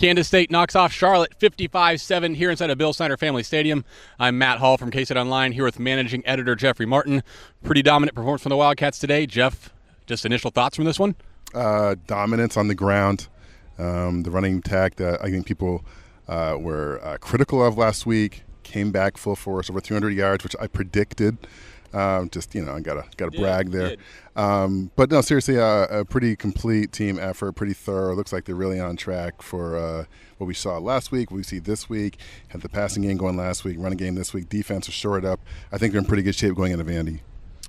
Kansas State knocks off Charlotte 55-7 here inside of Bill Snyder Family Stadium. I'm Matt Hall from K-StateOnline Online here with managing editor Jeffrey Martin. Pretty dominant performance from the Wildcats today. Jeff, just initial thoughts from this one? Dominance on the ground. The running attack that I think people were critical of last week came back full force, over 300 yards, which I predicted. I gotta brag there. But no, seriously, a pretty complete team effort, pretty thorough. Looks like they're really on track for what we saw last week, what we see this week. Had the passing game going last week, running game this week. Defense was shored up. I think they're in pretty good shape going into Vandy.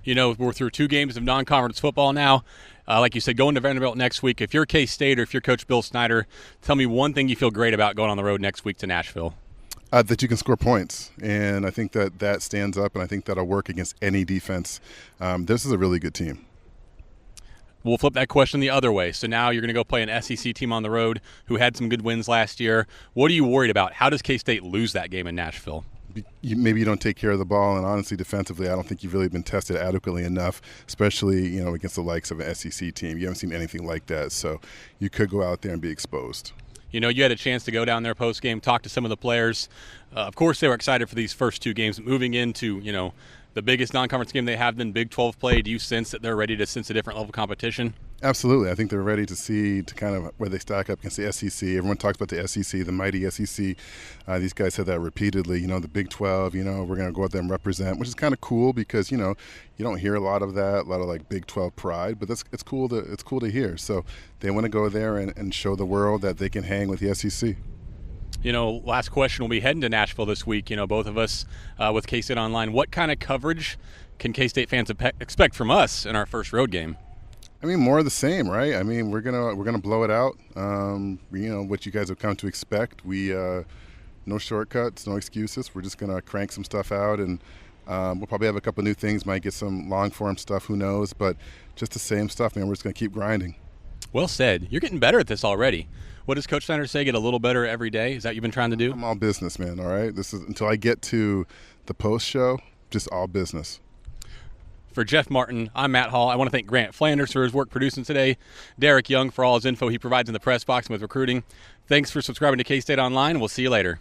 You know, we're through 2 games of non-conference football now. Like you said, going to Vanderbilt next week. If you're K-State or if you're Coach Bill Snyder, tell me one thing you feel great about going on the road next week to Nashville. That you can score points, and I think that stands up, and I think that'll work against any defense. This is a really good team. We'll flip that question the other way. So now you're going to go play an SEC team on the road who had some good wins last year. What are you worried about? How does K-State lose that game in Nashville? Maybe you don't take care of the ball, and honestly, defensively, I don't think you've really been tested adequately enough, especially against the likes of an SEC team. You haven't seen anything like that, so you could go out there and be exposed. You know, you had a chance to go down there post-game, talk to some of the players. Of course, they were excited for these first 2 games. Moving into, the biggest non-conference game they have in Big 12 play, do you sense that they're ready to sense a different level of competition? Absolutely. I think they're ready to see kind of where they stack up against the SEC. Everyone talks about the SEC, the mighty SEC. These guys said that repeatedly. The Big 12, we're going to go out there and represent, which is kind of cool because, you don't hear a lot of that, a lot of like Big 12 pride, but it's cool to hear. So they want to go there and show the world that they can hang with the SEC. Last question. We'll be heading to Nashville this week, both of us with K-State Online. What kind of coverage can K-State fans expect from us in our first road game? More of the same, right? We're gonna blow it out. What you guys have come to expect. We no shortcuts, no excuses. We're just gonna crank some stuff out, and we'll probably have a couple new things. Might get some long form stuff. Who knows? But just the same stuff, man. We're just gonna keep grinding. Well said. You're getting better at this already. What does Coach Snyder say? Get a little better every day? Is that what you've been trying to do? I'm all business, man. All right. This is until I get to the post show. Just all business. For Jeff Martin, I'm Matt Hall. I want to thank Grant Flanders for his work producing today, Derek Young for all his info he provides in the press box and with recruiting. Thanks for subscribing to K-State Online. We'll see you later.